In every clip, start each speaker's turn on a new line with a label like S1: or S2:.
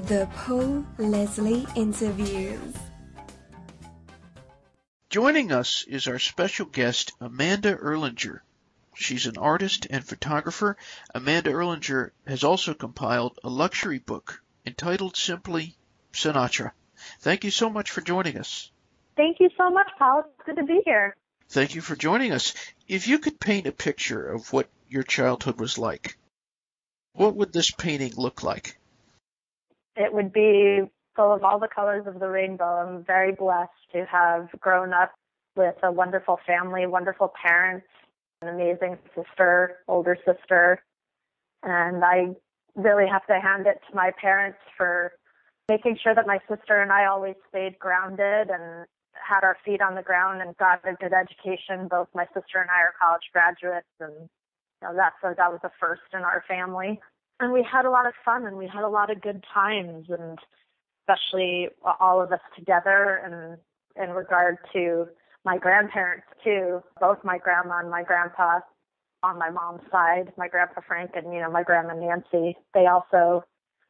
S1: The Paul Leslie Interviews.
S2: Joining us is our special guest, Amanda Erlinger. She's an artist and photographer. Amanda Erlinger has also compiled a luxury book entitled simply Sinatra. Thank you so much for joining us.
S3: Thank you so much, Paul. It's good to be here.
S2: Thank you for joining us. If you could paint a picture of what your childhood was like, what would this painting look like?
S3: It would be full of all the colors of the rainbow. I'm very blessed to have grown up with a wonderful family, wonderful parents, an amazing sister, older sister. And I really have to hand it to my parents for making sure that my sister and I always stayed grounded and had our feet on the ground and got a good education. Both my sister and I are college graduates, and that was a first in our family. And we had a lot of fun and we had a lot of good times, and especially all of us together. And in regard to my grandparents too, both my grandma and my grandpa on my mom's side, my grandpa Frank and, my grandma Nancy, they also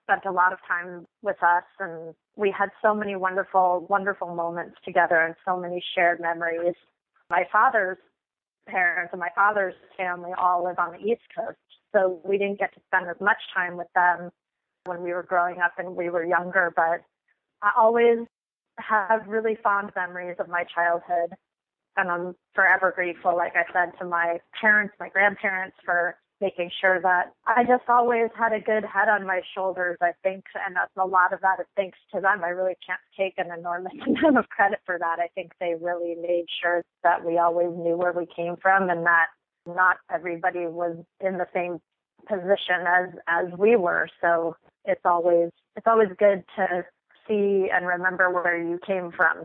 S3: spent a lot of time with us, and we had so many wonderful, wonderful moments together and so many shared memories. My father's parents and my father's family all live on the East Coast, so we didn't get to spend as much time with them when we were growing up and we were younger, but I always have really fond memories of my childhood, and I'm forever grateful, like I said, to my parents, my grandparents, for making sure that I just always had a good head on my shoulders, I think, and that's a lot of that is thanks to them. I really can't take an enormous amount of credit for that. I think they really made sure that we always knew where we came from and that not everybody was in the same position as we were. So it's always good to see and remember where you came from.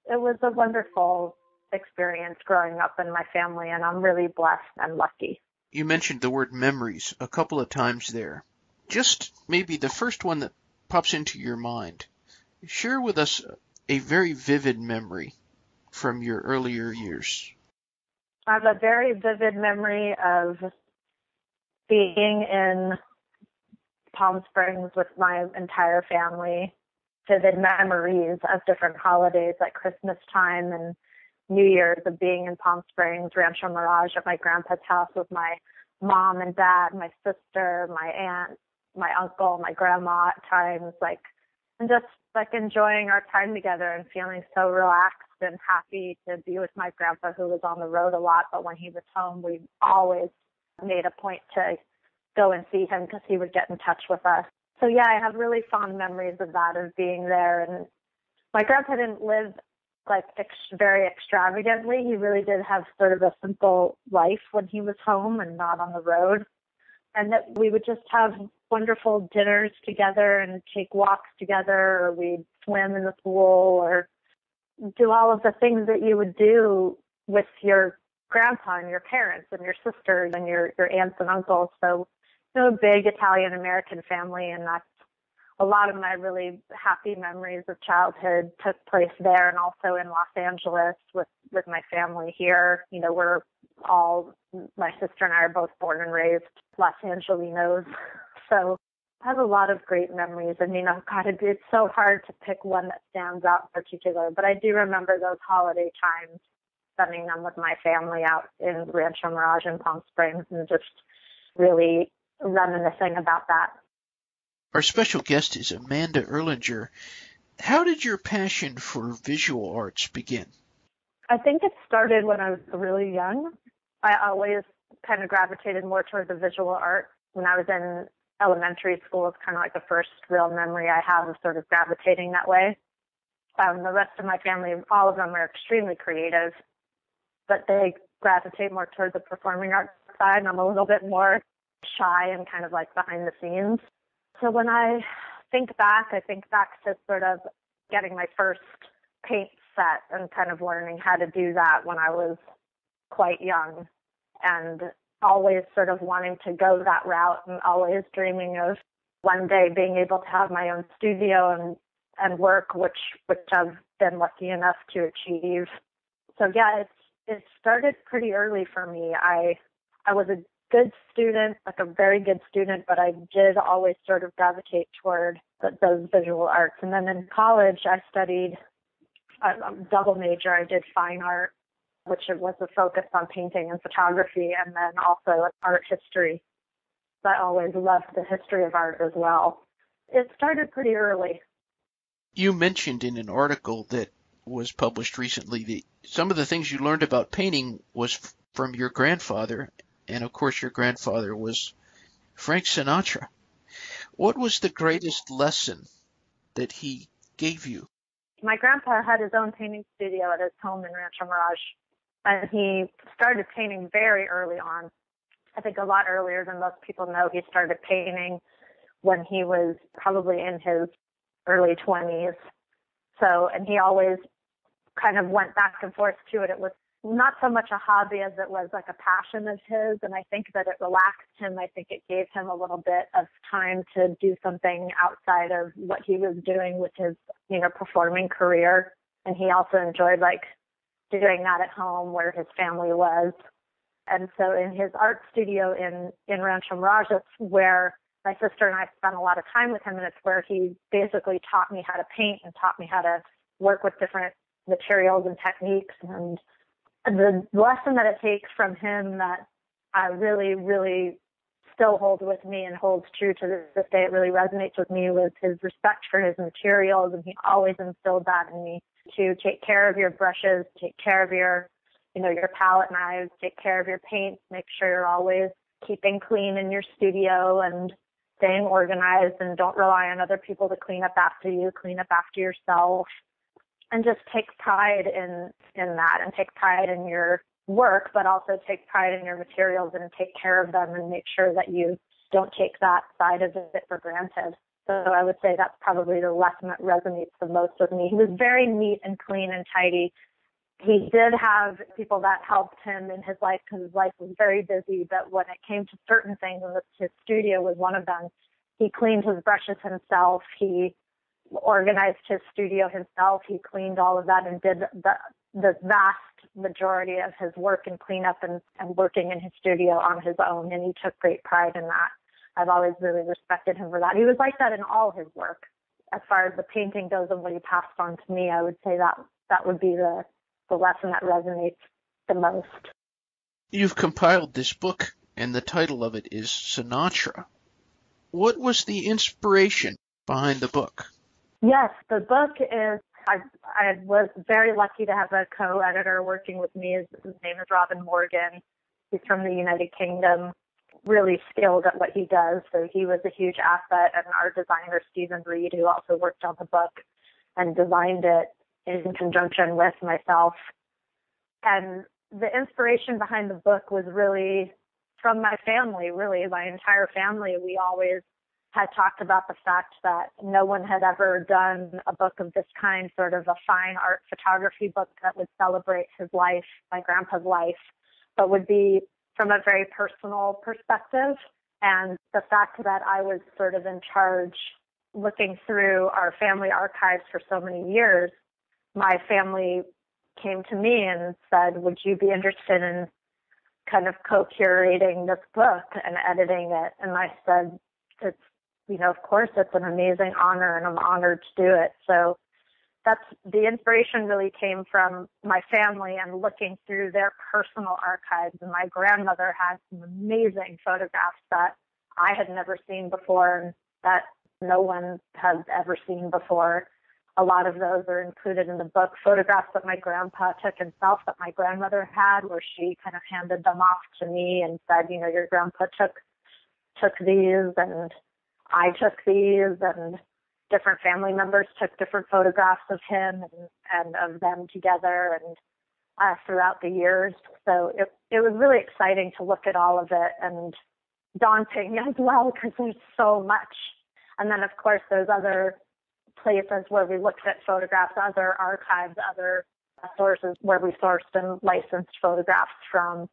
S3: It was a wonderful experience growing up in my family, and I'm really blessed and lucky.
S2: You mentioned the word memories a couple of times there. Just maybe the first one that pops into your mind. Share with us a very vivid memory from your earlier years.
S3: I have a very vivid memory of being in Palm Springs with my entire family. Vivid memories of different holidays like Christmas time and New Year's, of being in Palm Springs, Rancho Mirage at my grandpa's house with my mom and dad, my sister, my aunt, my uncle, my grandma at times, and just enjoying our time together and feeling so relaxed and happy to be with my grandpa, who was on the road a lot, but when he was home, we always made a point to go and see him because he would get in touch with us. So yeah, I have really fond memories of that, of being there. And my grandpa didn't live very extravagantly. He really did have sort of a simple life when he was home and not on the road. And that we would just have wonderful dinners together and take walks together, or we'd swim in the pool or do all of the things that you would do with your grandpa and your parents and your sisters and your aunts and uncles. So, a big Italian-American family, and that's a lot of my really happy memories of childhood took place there, and also in Los Angeles with my family here. We're all, my sister and I are both born and raised Los Angelenos. So I have a lot of great memories. I mean, it's so hard to pick one that stands out in particular, but I do remember those holiday times, spending them with my family out in Rancho Mirage in Palm Springs, and just really reminiscing about that.
S2: Our special guest is Amanda Erlinger. How did your passion for visual arts begin?
S3: I think it started when I was really young. I always kind of gravitated more toward the visual art. When I was in elementary school, it's kind of like the first real memory I have of sort of gravitating that way. The rest of my family, all of them are extremely creative, but they gravitate more toward the performing arts side, and I'm a little bit more shy and kind of like behind the scenes. So when I think back to sort of getting my first paint set and kind of learning how to do that when I was quite young, and always sort of wanting to go that route and always dreaming of one day being able to have my own studio and work, which I've been lucky enough to achieve. So yeah, it started pretty early for me. I was a good student, like a very good student, but I did always sort of gravitate toward those visual arts. And then in college, I studied a double major. I did fine art, which was a focus on painting and photography, and then also art history. I always loved the history of art as well. It started pretty early.
S2: You mentioned in an article that was published recently that some of the things you learned about painting was from your grandfather, and of course your grandfather was Frank Sinatra. What was the greatest lesson that he gave you?
S3: My grandpa had his own painting studio at his home in Rancho Mirage, and he started painting very early on. I think a lot earlier than most people know. He started painting when he was probably in his early 20s. So, and he always kind of went back and forth to it. It was not so much a hobby as it was like a passion of his, and I think that it relaxed him. I think it gave him a little bit of time to do something outside of what he was doing with his, performing career. And he also enjoyed like doing that at home where his family was. And so in his art studio in Rancho Mirage, that's where my sister and I spent a lot of time with him, and it's where he basically taught me how to paint and taught me how to work with different materials and techniques. And the lesson that it takes from him that I really, really still hold with me and holds true to this day, it really resonates with me, was his respect for his materials. And he always instilled that in me, to take care of your brushes, take care of your palette knives, take care of your paints, make sure you're always keeping clean in your studio and staying organized, and don't rely on other people to clean up after you, clean up after yourself. And just take pride in that, and take pride in your work, but also take pride in your materials and take care of them, and make sure that you don't take that side of it for granted. So I would say that's probably the lesson that resonates the most with me. He was very neat and clean and tidy. He did have people that helped him in his life because his life was very busy, but when it came to certain things, and his studio was one of them, he cleaned his brushes himself. He organized his studio himself. He cleaned all of that and did the vast majority of his work and cleanup and working in his studio on his own, and he took great pride in that. I've always really respected him for that. He was like that in all his work. As far as the painting goes and what he passed on to me, I would say that would be the lesson that resonates the most.
S2: You've compiled this book, and the title of it is Sinatra. What was the inspiration behind the book?
S3: Yes, the book is, I was very lucky to have a co-editor working with me. His name is Robin Morgan. He's from the United Kingdom, really skilled at what he does. So he was a huge asset. And our designer, Stephen Reed, who also worked on the book and designed it in conjunction with myself. And the inspiration behind the book was really from my family, really my entire family. We always had talked about the fact that no one had ever done a book of this kind, sort of a fine art photography book that would celebrate his life, my grandpa's life, but would be from a very personal perspective. And the fact that I was sort of in charge looking through our family archives for so many years, my family came to me and said, would you be interested in kind of co-curating this book and editing it? And I said, it's, of course, it's an amazing honor, and I'm honored to do it. So that's the inspiration really came from my family and looking through their personal archives. And my grandmother had some amazing photographs that I had never seen before and that no one has ever seen before. A lot of those are included in the book. Photographs that my grandpa took himself that my grandmother had, where she kind of handed them off to me and said, your grandpa took these and I took these, and different family members took different photographs of him and of them together and throughout the years. So it was really exciting to look at all of it, and daunting as well because there's so much. And then, of course, there's other places where we looked at photographs, other archives, other sources where we sourced and licensed photographs from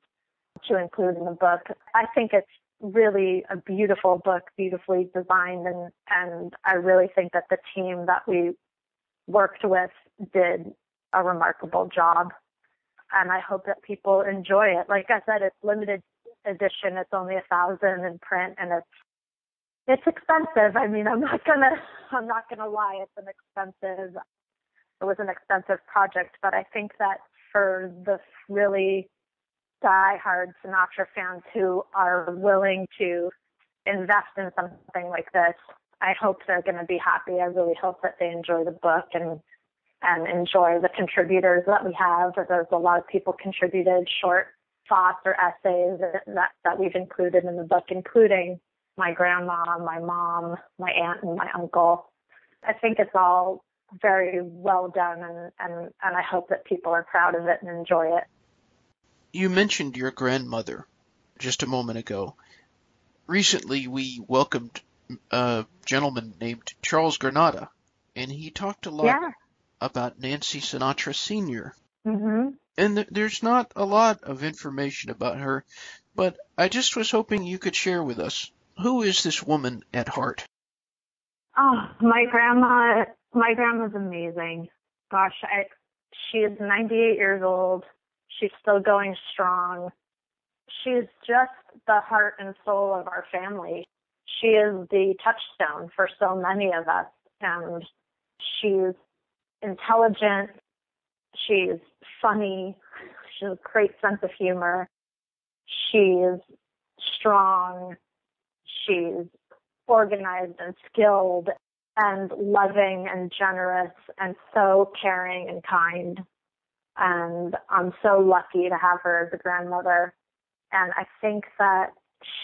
S3: to include in the book. I think it's really a beautiful book, beautifully designed, and I really think that the team that we worked with did a remarkable job, and I hope that people enjoy it. Like I said, it's limited edition. It's only 1,000 in print, and it's expensive. I mean, I'm not gonna lie. It was an expensive project, but I think that for the really die-hard Sinatra fans who are willing to invest in something like this, I hope they're going to be happy. I really hope that they enjoy the book and enjoy the contributors that we have. There's a lot of people contributed short thoughts or essays that we've included in the book, including my grandma, my mom, my aunt, and my uncle. I think it's all very well done, and I hope that people are proud of it and enjoy it.
S2: You mentioned your grandmother just a moment ago. Recently, we welcomed a gentleman named Charles Granada, and he talked a lot about Nancy Sinatra Sr.
S3: Mm-hmm.
S2: And there's not a lot of information about her, but I just was hoping you could share with us, who is this woman at heart?
S3: Oh, my grandma's amazing. Gosh, she is 98 years old. She's still going strong. She's just the heart and soul of our family. She is the touchstone for so many of us, and she's intelligent. She's funny. She has a great sense of humor. She's strong. She's organized and skilled and loving and generous and so caring and kind. And I'm so lucky to have her as a grandmother. And I think that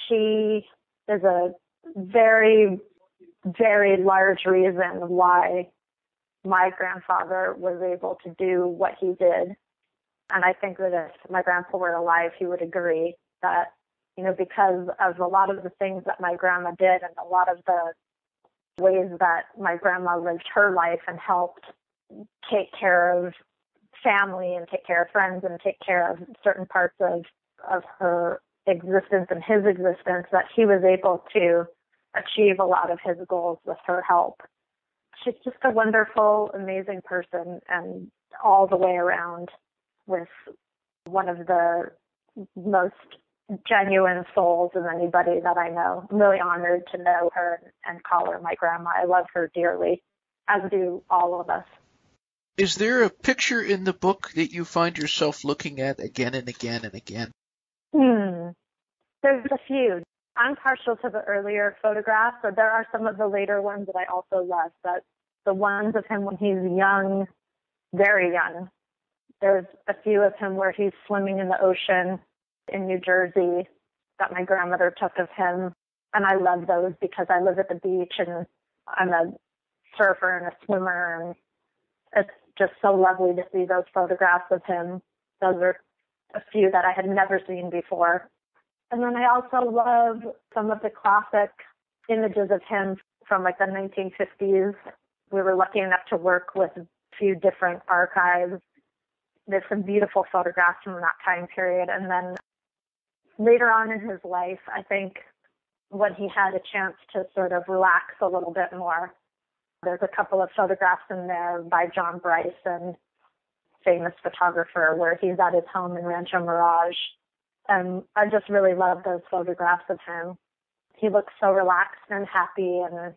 S3: she is a very, very large reason why my grandfather was able to do what he did. And I think that if my grandpa were alive, he would agree that, because of a lot of the things that my grandma did and a lot of the ways that my grandma lived her life and helped take care of family and take care of friends and take care of certain parts of her existence and his existence, that he was able to achieve a lot of his goals with her help. She's just a wonderful, amazing person, and all the way around, with one of the most genuine souls of anybody that I know. I'm really honored to know her and call her my grandma. I love her dearly, as do all of us.
S2: Is there a picture in the book that you find yourself looking at again and again and again?
S3: There's a few. I'm partial to the earlier photographs, but there are some of the later ones that I also love. But the ones of him when he's young, very young. There's a few of him where he's swimming in the ocean in New Jersey that my grandmother took of him. And I love those because I live at the beach and I'm a surfer and a swimmer, and it's just so lovely to see those photographs of him. Those are a few that I had never seen before. And then I also love some of the classic images of him from like the 1950s. We were lucky enough to work with a few different archives. There's some beautiful photographs from that time period. And then later on in his life, I think when he had a chance to sort of relax a little bit more, there's a couple of photographs in there by John Bryson, famous photographer, where he's at his home in Rancho Mirage. And I just really love those photographs of him. He looks so relaxed and happy and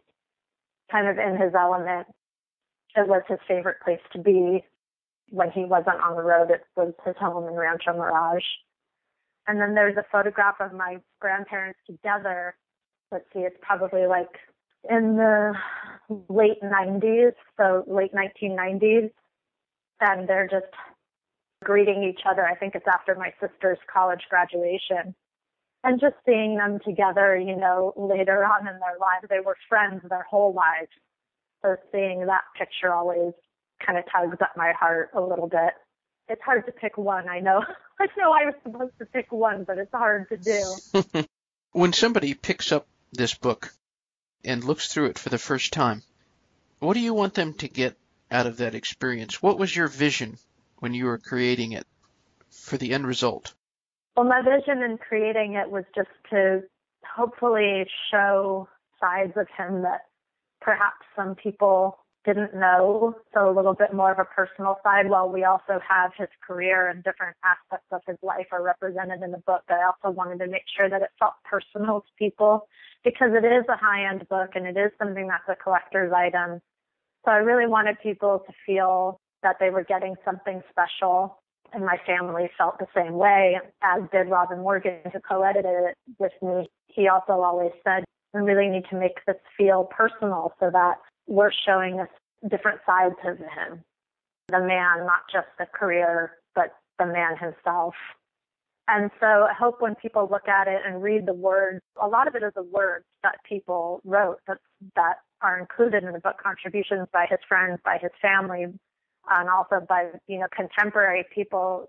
S3: kind of in his element. It was his favorite place to be when he wasn't on the road. It was his home in Rancho Mirage. And then there's a photograph of my grandparents together. Let's see, it's probably like in the late 90s, so late 1990s. And they're just greeting each other. I think it's after my sister's college graduation. And just seeing them together, later on in their lives, they were friends their whole lives. So seeing that picture always kind of tugs at my heart a little bit. It's hard to pick one. I know I was supposed to pick one, but it's hard to do.
S2: When somebody picks up this book and looks through it for the first time, what do you want them to get out of that experience? What was your vision when you were creating it for the end result?
S3: Well, my vision in creating it was just to hopefully show sides of him that perhaps some people didn't know, so a little bit more of a personal side, while we also have his career and different aspects of his life are represented in the book. I also wanted to make sure that it felt personal to people because it is a high-end book and it is something that's a collector's item. So I really wanted people to feel that they were getting something special, and my family felt the same way, as did Robin Morgan, who co-edited it with me. He also always said, we really need to make this feel personal so that we're showing us different sides of him. The man, not just the career, but the man himself. And so I hope when people look at it and read the words, a lot of it is the words that people wrote that are included in the book, contributions by his friends, by his family, and also by, contemporary people,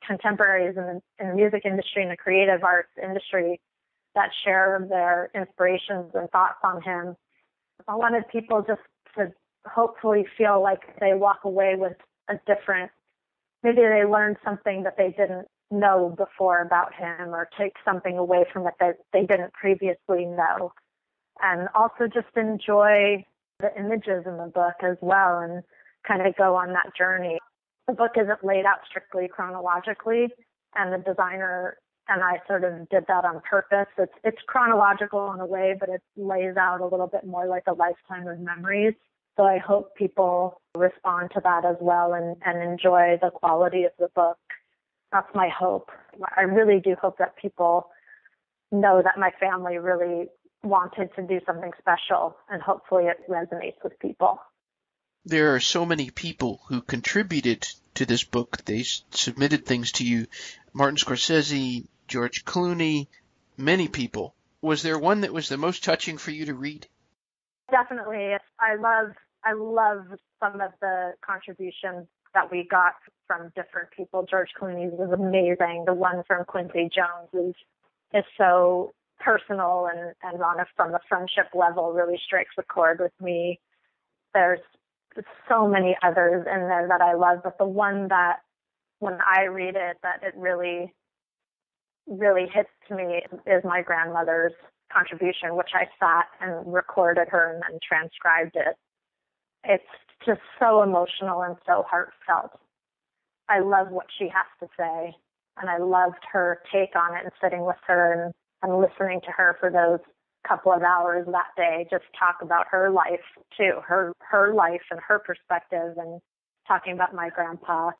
S3: contemporaries in the music industry and the creative arts industry that share their inspirations and thoughts on him. I wanted people just to hopefully feel like they walk away with a different, maybe they learned something that they didn't know before about him, or take something away from it that they didn't previously know. And also just enjoy the images in the book as well and kind of go on that journey. The book isn't laid out strictly chronologically, and the designer and I sort of did that on purpose. It's chronological in a way, but it lays out a little bit more like a lifetime of memories. So I hope people respond to that as well and enjoy the quality of the book. That's my hope. I really do hope that people know that my family really wanted to do something special, and hopefully it resonates with people.
S2: There are so many people who contributed to this book. They submitted things to you. Martin Scorsese, George Clooney, many people. Was there one that was the most touching for you to read?
S3: Definitely. I love some of the contributions that we got from different people. George Clooney's was amazing. The one from Quincy Jones is so personal and from a friendship level really strikes a chord with me. There's so many others in there that I love, but the one that when I read it, that it really, really hits me is my grandmother's contribution, which I sat and recorded her and then transcribed it. It's just so emotional and so heartfelt. I love what she has to say, and I loved her take on it and sitting with her and listening to her for those couple of hours that day, just talk about her life too, her life and her perspective, and talking about my grandpa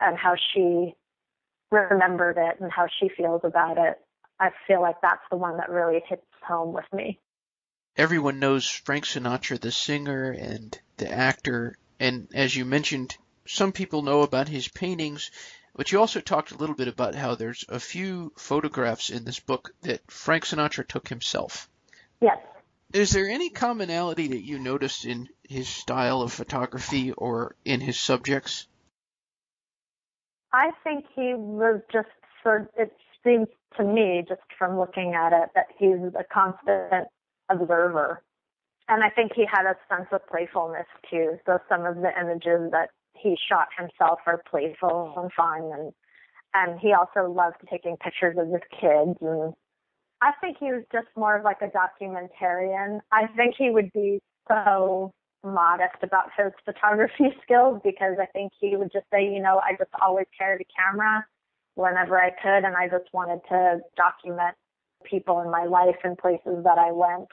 S3: and how she remembered it and how she feels about it. I feel like that's the one that really hits home with me.
S2: Everyone knows Frank Sinatra, the singer and the actor, and as you mentioned, some people know about his paintings, but you also talked a little bit about how there's a few photographs in this book that Frank Sinatra took himself.
S3: Yes.
S2: Is there any commonality that you noticed in his style of photography or in his subjects?
S3: I think he was just it seems to me, just from looking at it, that he's a constant observer. And I think he had a sense of playfulness too. So some of the images that he shot himself are playful and fun. And he also loved taking pictures of his kids. And I think he was just more of like a documentarian. I think he would be so modest about his photography skills, because I think he would just say, I just always carried a camera whenever I could, and I just wanted to document people in my life and places that I went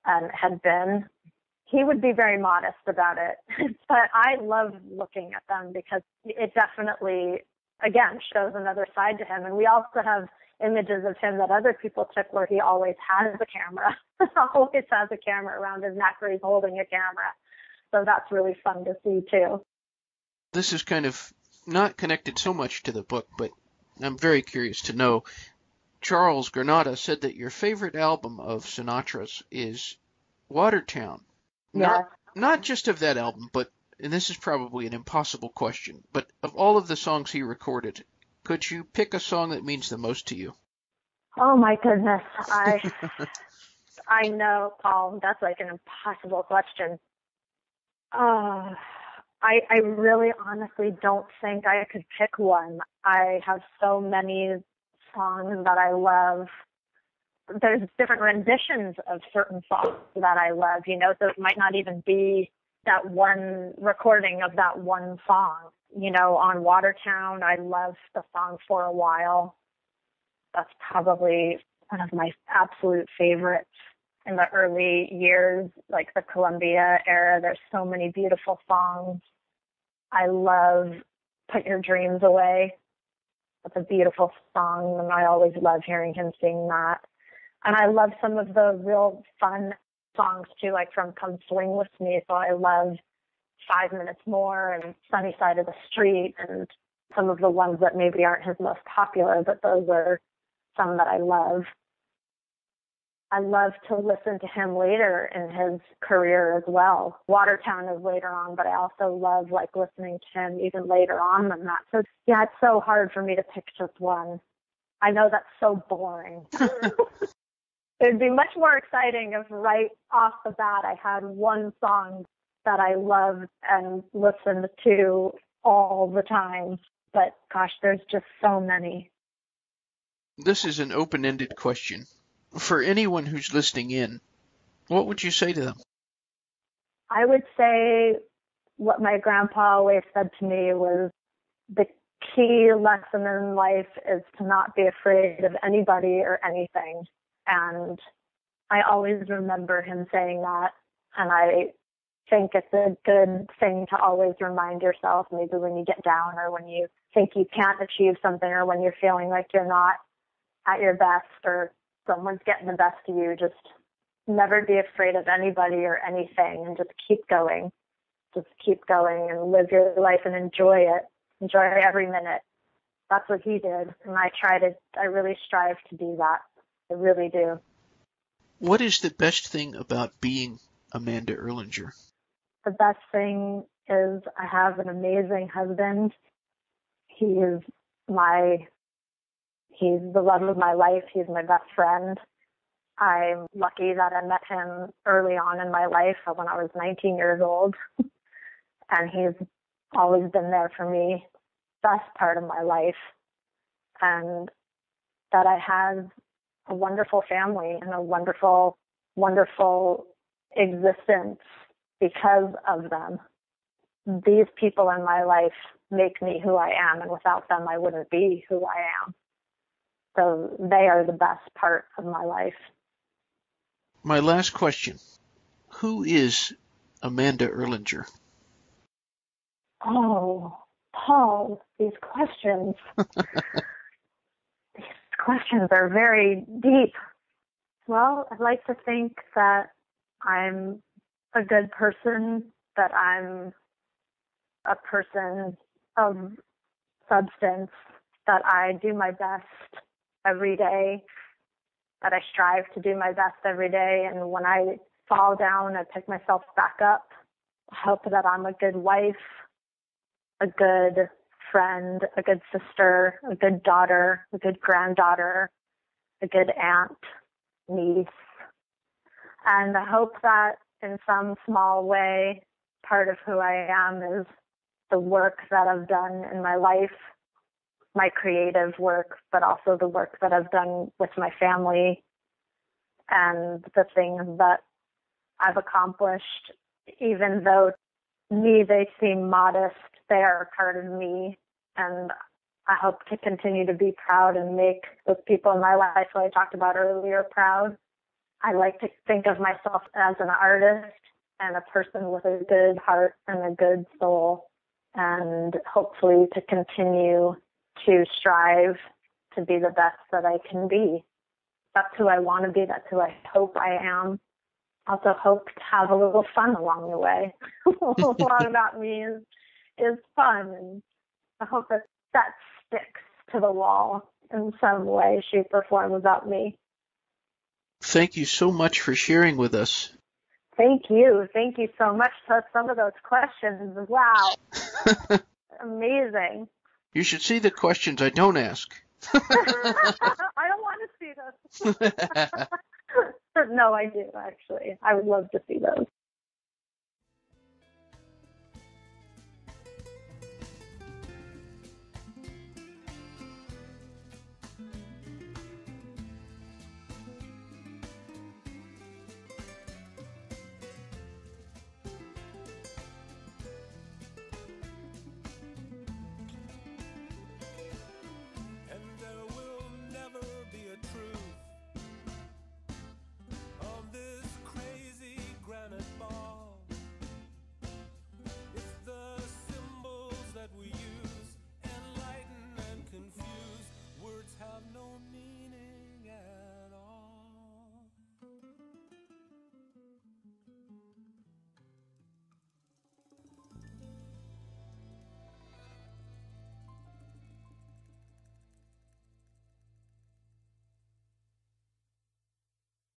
S3: and had been. He would be very modest about it, but I love looking at them because it definitely, again, shows another side to him. And we also have images of him that other people took where he always has a camera, always has a camera around his neck or he's holding a camera. So that's really fun to see too.
S2: This is kind of not connected so much to the book, but I'm very curious to know. Charles Granada said that your favorite album of Sinatra's is Watertown.
S3: Yeah.
S2: Not just of that album, but, and this is probably an impossible question, but of all of the songs he recorded, could you pick a song that means the most to you?
S3: Oh my goodness. I know, Paul, that's like an impossible question. I really honestly don't think I could pick one. I have so many songs that I love. There's different renditions of certain songs that I love, so it might not even be that one recording of that one song. You know, on Watertown, I love the song For a While. That's probably one of my absolute favorites. In the early years, like the Columbia era, there's so many beautiful songs. I love Put Your Dreams Away. That's a beautiful song, and I always love hearing him sing that. And I love some of the real fun songs, too, like from Come Swing With Me. So I love 5 Minutes More and Sunny Side of the Street, and some of the ones that maybe aren't his most popular, but those are some that I love. I love to listen to him later in his career as well. Watertown is later on, but I also love like listening to him even later on than that. So yeah, it's so hard for me to pick just one. I know that's so boring. It'd be much more exciting if right off the bat I had one song that I loved and listened to all the time. But gosh, there's just so many.
S2: This is an open-ended question. For anyone who's listening in, what would you say to them?
S3: I would say what my grandpa always said to me was the key lesson in life is to not be afraid of anybody or anything. And I always remember him saying that. And I think it's a good thing to always remind yourself, maybe when you get down or when you think you can't achieve something or when you're feeling like you're not at your best or someone's getting the best of you, just never be afraid of anybody or anything and just keep going. Just keep going and live your life and enjoy it. Enjoy every minute. That's what he did. And I really strive to do that. I really do.
S2: What is the best thing about being Amanda Erlinger?
S3: The best thing is I have an amazing husband. He's the love of my life. He's my best friend. I'm lucky that I met him early on in my life when I was 19 years old. And he's always been there for me, best part of my life. And that I have a wonderful family and a wonderful, wonderful existence because of them. These people in my life make me who I am, and without them I wouldn't be who I am. So they are the best part of my life.
S2: My last question. Who is Amanda Erlinger?
S3: Oh, Paul, these questions. These questions are very deep. Well, I'd like to think that I'm a good person, that I'm a person of substance, that I do my best every day, that I strive to do my best every day. And when I fall down, I pick myself back up. I hope that I'm a good wife, a good friend, a good sister, a good daughter, a good granddaughter, a good aunt, niece. And I hope that in some small way, part of who I am is the work that I've done in my life, my creative work, but also the work that I've done with my family and the things that I've accomplished. Even though to me they seem modest, they are a part of me, and I hope to continue to be proud and make those people in my life who I talked about earlier proud. I like to think of myself as an artist and a person with a good heart and a good soul, and hopefully to continue to strive to be the best that I can be. That's who I want to be. That's who I hope I am. Also hope to have a little fun along the way. A lot about me is fun, and I hope that sticks to the wall in some way, shape, or form about me.
S2: Thank you so much for sharing with us.
S3: Thank you. Thank you so much for some of those questions. Wow. Amazing.
S2: You should see the questions I don't ask.
S3: I don't want to see those. No, I do, actually. I would love to see those.